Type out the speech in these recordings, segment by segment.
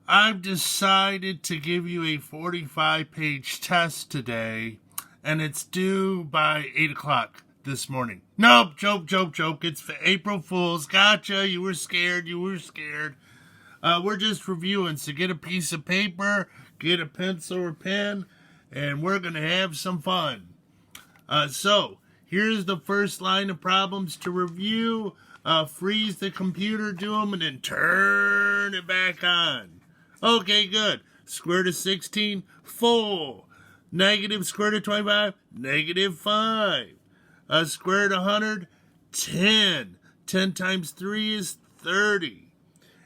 I've decided to give you a 45-page test today, and it's due by 8 o'clock this morning. Nope, joke. It's for April Fool's. Gotcha, you were scared. We're just reviewing, so get a piece of paper, get a pencil or pen, and we're going to have some fun. So, here's the first line of problems to review. Freeze the computer, do them, and then turn it back on. Okay, good. Square root of 16, 4. Negative square root of 25, negative 5. Square root of 100, 10. 10 times 3 is 30.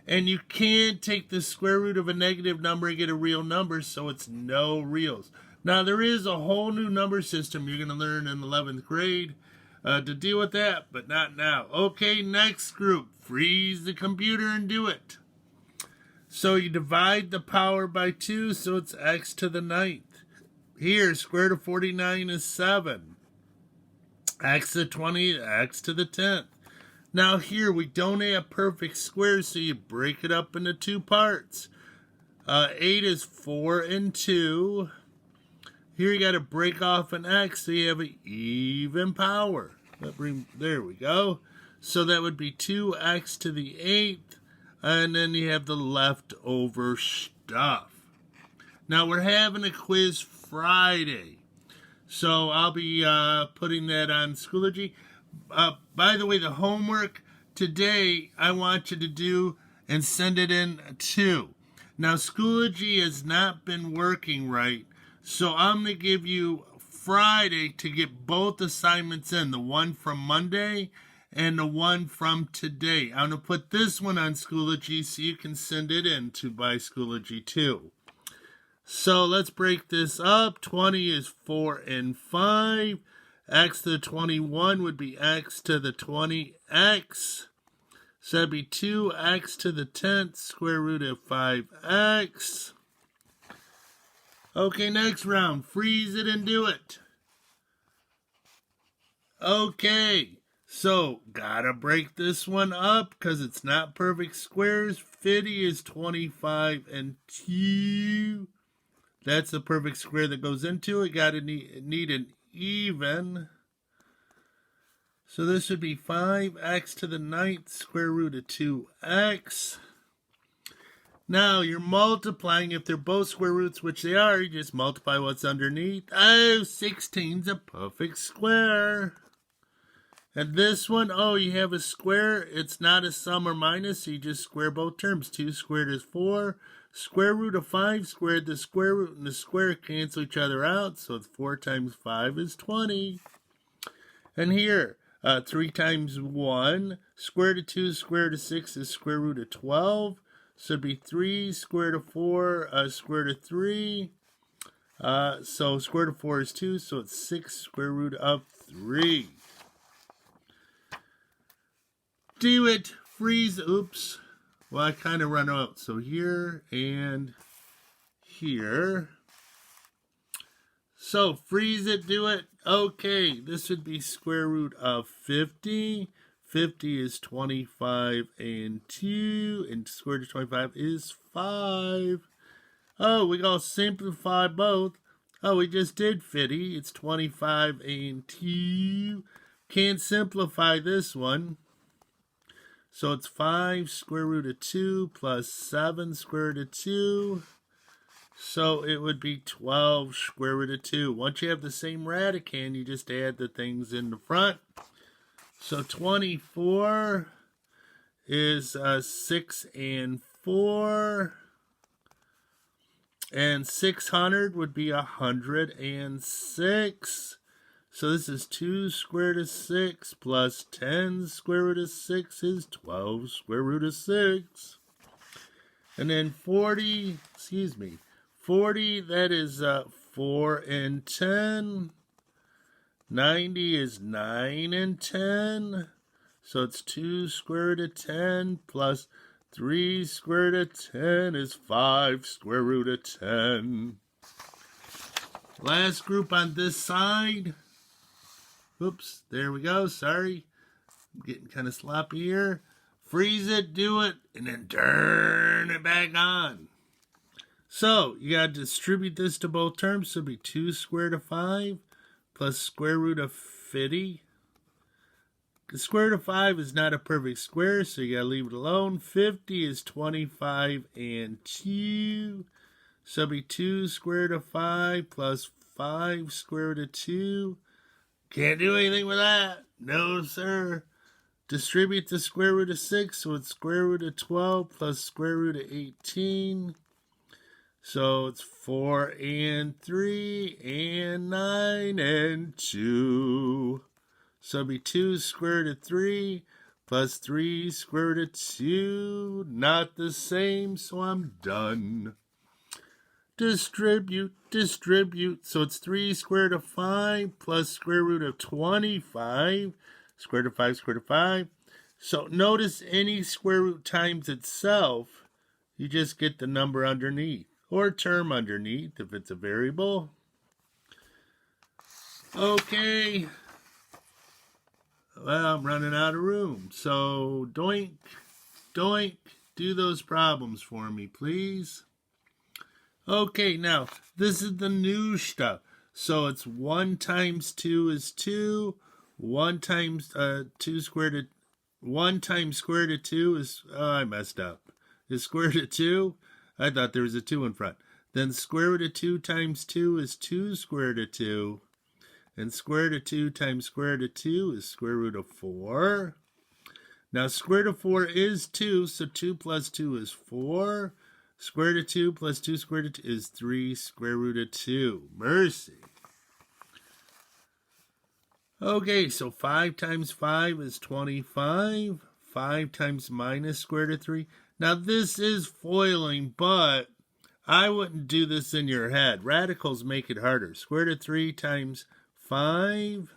And you can't take the square root of a negative number and get a real number, so it's no reals. Now, there is a whole new number system you're going to learn in 11th grade to deal with that, but not now. Okay, next group. Freeze the computer and do it. So you divide the power by 2, so it's x to the 9th. Here, square root of 49 is 7. X to 20, x to the 10th. Now here, we don't have perfect squares, so you break it up into two parts. 8 is 4 and 2. Here you got to break off an x, so you have an even power. There we go. So that would be 2x to the 8th. And then you have the leftover stuff. Now, we're having a quiz Friday. So I'll be putting that on Schoology. By the way, the homework today I want you to do and send it in too. Now, Schoology has not been working right. So I'm going to give you Friday to get both assignments in. The one from Monday and the one from today. I'm going to put this one on Schoology so you can send it in to by Schoology too. So let's break this up. 20 is 4 and 5. X to the 21 would be x to the 20x. So that'd be 2x to the 10th, square root of 5x. Okay, next round. Freeze it and do it. Okay. So, gotta break this one up because it's not perfect squares. 50 is 25 and 2. That's the perfect square that goes into it. Gotta need an even. So this would be 5x to the 9th, square root of 2x. Now, you're multiplying. If they're both square roots, which they are, you just multiply what's underneath. Oh, 16's a perfect square. And this one, oh, you have a square. It's not a sum or minus, so you just square both terms. 2 squared is 4. Square root of 5 squared, the square root and the square cancel each other out, so it's 4 times 5 is 20. And here, 3 times 1, square root of 2, square root of 6 is square root of 12. So it'd be 3 square root of 4, square root of 3. So square root of 4 is 2, so it's 6 square root of 3. Do it. Freeze. Oops. Well, I kind of run out. So here and here. So freeze it. Do it. Okay. This would be square root of 50. 50 is 25 and 2. And square root of 25 is 5. Oh, we gotta simplify both. Oh, we just did 50. It's 25 and 2. Can't simplify this one. So it's 5 square root of 2 plus 7 square root of 2. So it would be 12 square root of 2. Once you have the same radicand, you just add the things in the front. So 24 is 6 and 4. And 600 would be 106. So this is 2 square root of 6 plus 10 square root of 6 is 12 square root of 6. And then 40, 40, that is 4 and 10. 90 is 9 and 10. So it's 2 square root of 10 plus 3 square root of 10 is 5 square root of 10. Last group on this side. Oops, there we go. Sorry. I'm getting kind of sloppy here. Freeze it, do it, and then turn it back on. So you got to distribute this to both terms. So it'll be 2 square root of 5 plus square root of 50. The square root of 5 is not a perfect square, so you got to leave it alone. 50 is 25 and 2. So it'll be 2 square root of 5 plus 5 square root of 2. Can't do anything with that. No, sir. Distribute the square root of 6, so it's square root of 12 plus square root of 18. So it's 4 and 3 and 9 and 2. So it'll be 2 square root of 3 plus 3 square root of 2. Not the same, so I'm done. Distribute. So it's 3 square root of 5 plus square root of 25. Square root of 5, square root of 5. So notice any square root times itself, you just get the number underneath. Or term underneath if it's a variable. Okay. Well, I'm running out of room. So, doink, do those problems for me, please. Okay, now, this is the new stuff. So, it's 1 times 2 is 2. 1 times 2 squared root 1 times square root of 2 is, I messed up. Is square root of 2? I thought there was a 2 in front. Then square root of 2 times 2 is 2 square root of 2. And square root of 2 times square root of 2 is square root of 4. Now square root of 4 is 2, so 2 plus 2 is 4. Square root of 2 plus 2 square root of 2 is 3 square root of 2. Mercy. Okay, so 5 times 5 is 25. 5 times minus square root of 3. Now this is foiling, but I wouldn't do this in your head. Radicals make it harder. Square root of 3 times 5.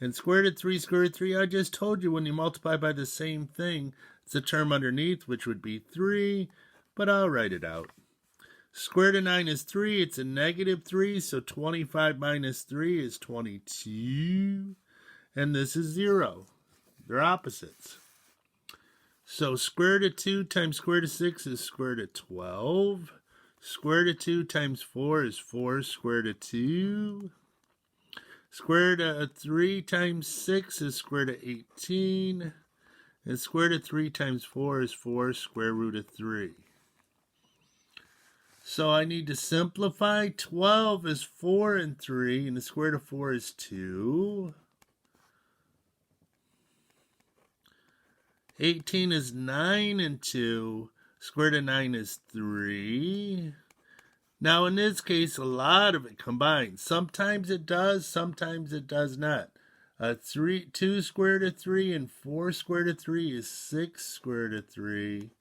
And square root of 3, square root of 3. I just told you when you multiply by the same thing, it's a term underneath, which would be 3. But I'll write it out. Square root of 9 is 3. It's a negative 3. So 25 minus 3 is 22. And this is 0. They're opposites. So square root of 2 times square root of 6 is square root of 12. Square root of 2 times 4 is 4 square root of 2. Square root of 3 times 6 is square root of 18. And square root of 3 times 4 is 4 square root of 3. So I need to simplify. 12 is 4 and 3, and the square root of 4 is 2. 18 is 9 and 2. Square root of 9 is 3. Now in this case, a lot of it combines. Sometimes it does, sometimes it does not. 2 square root of 3 and 4 square root of 3 is 6 square root of 3.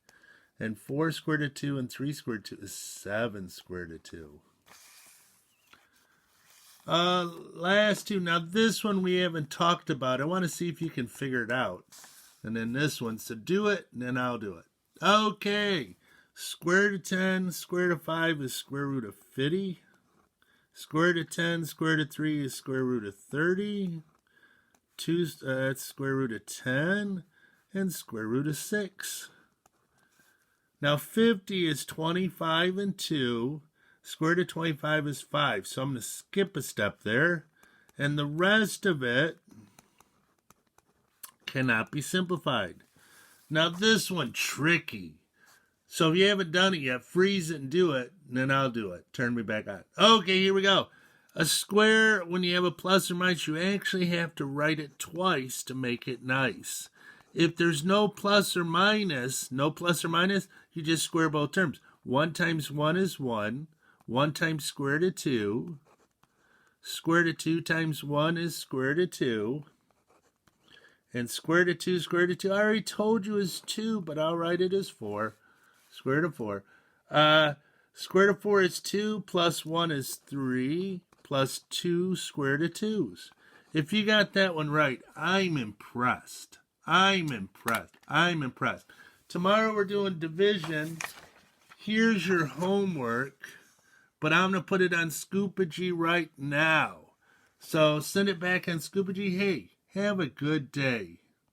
And 4 square root of 2 and 3 square root of 2 is 7 square root of 2. Last two. Now this one we haven't talked about. I want to see if you can figure it out. And then this one. So do it, and then I'll do it. Okay. Square root of 10, square root of 5 is square root of 50. Square root of 10, square root of 3 is square root of 30. That's square root of 10. And square root of 6. Now 50 is 25 and 2. Square root of 25 is 5. So I'm going to skip a step there. And the rest of it cannot be simplified. Now this one, tricky. So if you haven't done it yet, freeze it and do it, and then I'll do it. Turn me back on. Okay, here we go. A square, when you have a plus or minus, you actually have to write it twice to make it nice. If there's no plus or minus, you just square both terms. 1 times 1 is 1. 1 times square root of 2. Square root of 2 times 1 is square root of 2. And square root of 2, square root of 2, I already told you is 2, but I'll write it as 4. Square root of 4. Square root of 4 is 2, plus 1 is 3, plus 2 square root of 2's. If you got that one right, I'm impressed. I'm impressed. Tomorrow we're doing division. Here's your homework, but I'm going to put it on Scoopage right now. So send it back on Scoopage. Hey, have a good day.